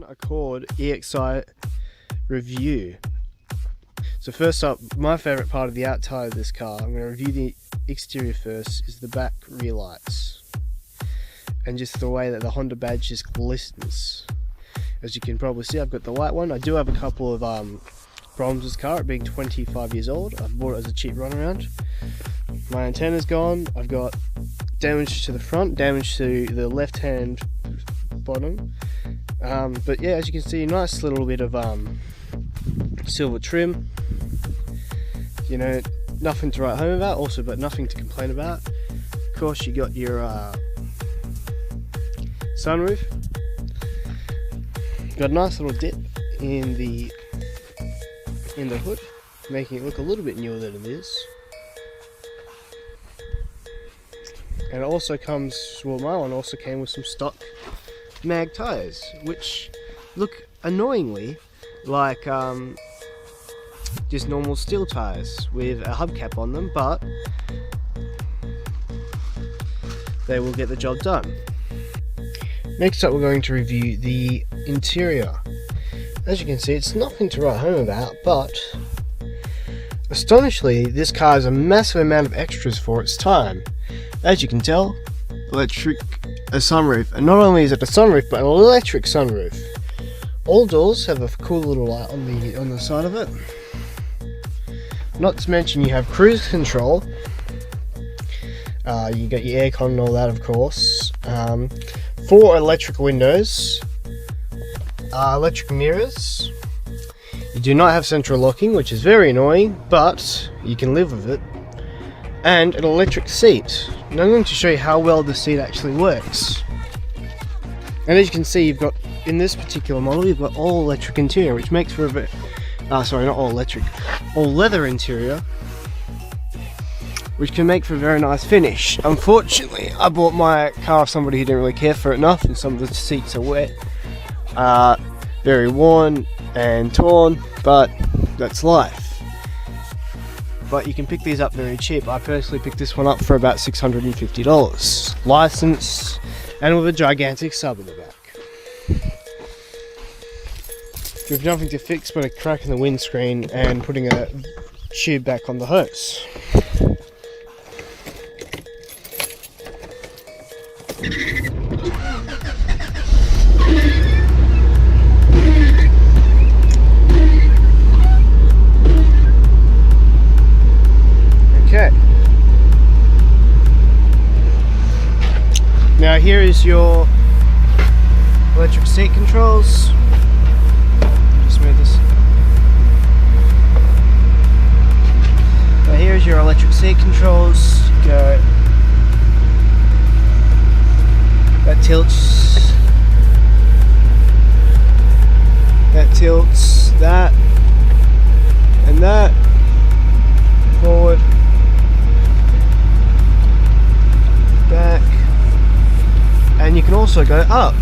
One Accord EXI review. So first up, my favourite part of the outside of this car, I'm going to review the exterior first, is the back rear lights. And just the way that the Honda badge just glistens. As you can probably see, I've got the white one. I do have a couple of problems with this car, it being 25 years old. I bought it as a cheap runaround. My antenna's gone, I've got damage to the front, damage to the left hand bottom. But yeah, as you can see, nice little bit of silver trim. You know, nothing to write home about, also, but nothing to complain about. Of course, you got your sunroof. Got a nice little dip in the hood, making it look a little bit newer than it is. And it also comes, well, my one also came with some stock mag tires, which look annoyingly like just normal steel tires with a hubcap on them, but they will get the job done. Next up, we're going to review the interior. As you can see, it's nothing to write home about, but astonishingly, this car has a massive amount of extras for its time. As you can tell, a sunroof, and not only is it a sunroof, but an electric sunroof. All doors have a cool little light on the side of it. Not to mention, you have cruise control. You get your aircon and all that, of course. 4 electric windows, electric mirrors. You do not have central locking, which is very annoying, but you can live with it. And an electric seat. Now I'm going to show you how well this seat actually works. And as you can see, you've got, in this particular model, you've got all electric interior, which makes for a bit, sorry, not all electric, all leather interior, which can make for a very nice finish. Unfortunately, I bought my car off somebody who didn't really care for it enough, and some of the seats are wet, very worn and torn, but that's life. But you can pick these up very cheap. I personally picked this one up for about $650. Licensed, and with a gigantic sub in the back. You have nothing to fix but a crack in the windscreen and putting a tube back on the hose. Okay. Now here is your electric seat controls. Just move this. Now here's your electric seat controls. Go. That tilts. That tilts. That. And that. Forward. Back, and you can also go up,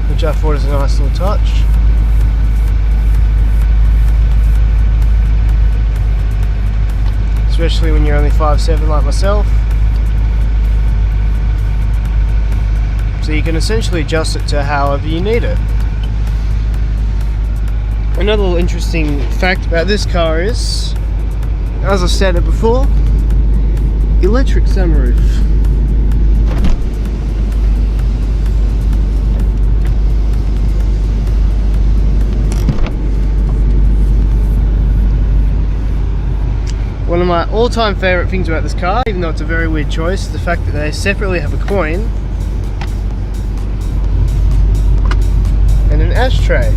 which I thought is a nice little touch. Especially when you're only 5'7" like myself. So you can essentially adjust it to however you need it. Another little interesting fact about this car is, as I said it before, electric sunroof. One of my all-time favourite things about this car, even though it's a very weird choice, is the fact that they separately have a coin and an ashtray.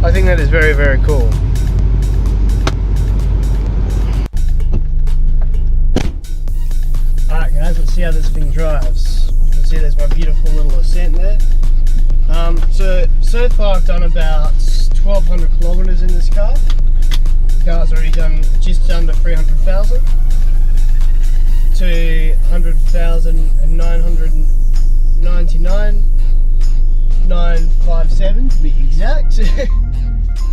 I think that is very, very cool. Alright guys, let's see how this thing drives. You can see there's my beautiful little Ascent there. So far I've done about 1,200 kilometers in this car. The car's already done just under 300,000 to 100,999,957 to be exact.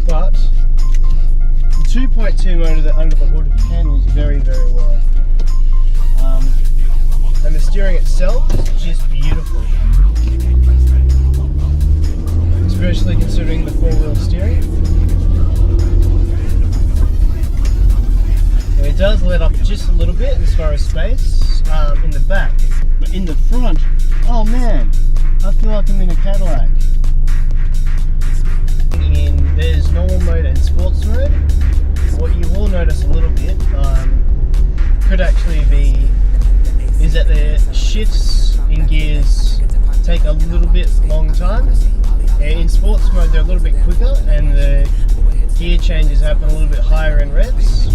But the 2.2 motor that under the hood handles very, very well. And the steering itself is just beautiful. especially considering the four-wheel steering. And it does let up just a little bit as far as space in the back, but in the front, oh man, I feel like I'm in a Cadillac. There's normal mode and sports mode. What you will notice a little bit could actually be is that the shifts in gears take a little bit long time. In sports mode they're a little bit quicker and the gear changes happen a little bit higher in revs.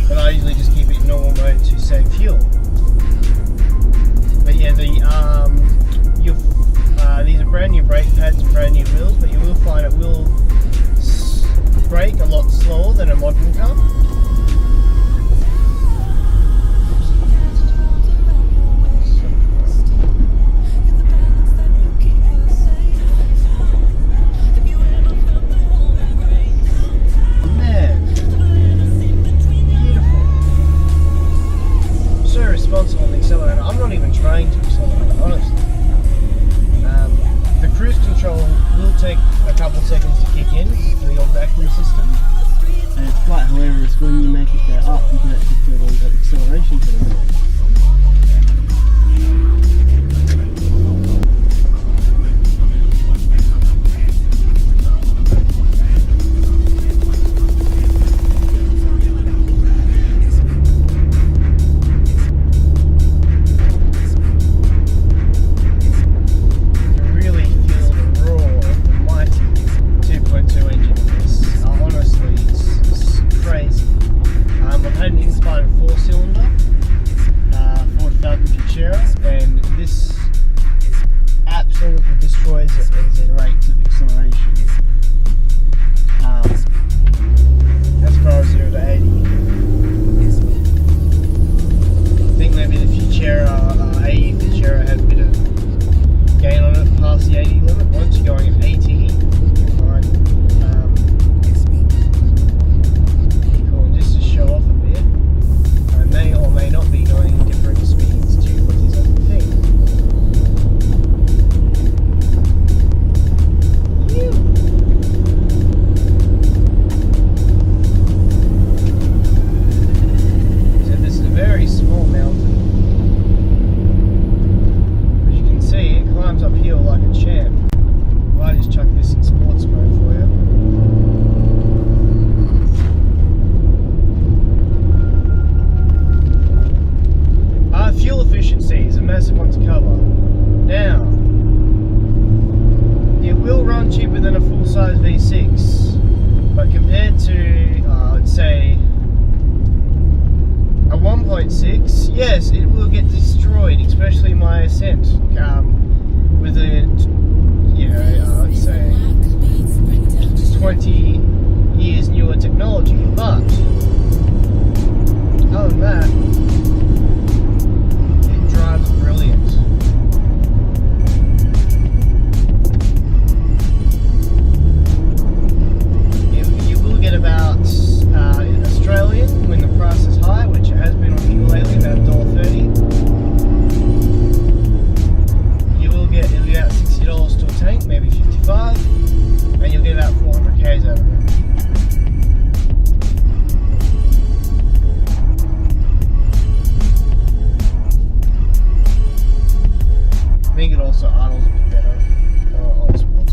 But I usually just keep it in normal mode to save fuel. But yeah, these are brand new brake pads and brand new wheels, but you will find it will brake a lot slower than a modern car. Man, beautiful. So responsible on the accelerator. I'm not even trying to accelerate, honestly. The cruise control will take a couple seconds to kick in for the old vacuum system, and it's quite hilarious when you make it go up, you can actually feel all that acceleration to the wheel. And this absolutely destroys it as a rate of acceleration. As far as 0 to 80. I think maybe the Futura, AE Futura had a bit of gain on it past the 80 limit. Once you're going at 80, you're fine. Cool, and just to show off a bit, I may or may not be going in different speeds to what is other thing. So this is a very small mountain. As you can see, it climbs uphill like a champ. I just chuck this in sports mode for you. Fuel efficiency is a massive one to cover. Now, it will run cheaper than a full-size V6, but compared to, let's say, a 1.6, yes, it will get destroyed, especially my Ascent, with a, let's say, 20 years newer technology. But other than that, drives brilliant. You will get about in Australian when the price is high, which it has been on fuel lately, about $1.30. It'll be about $60 to a tank, maybe 55, and you'll get about 400 k's out of it. I think it also idles a bit better on sports.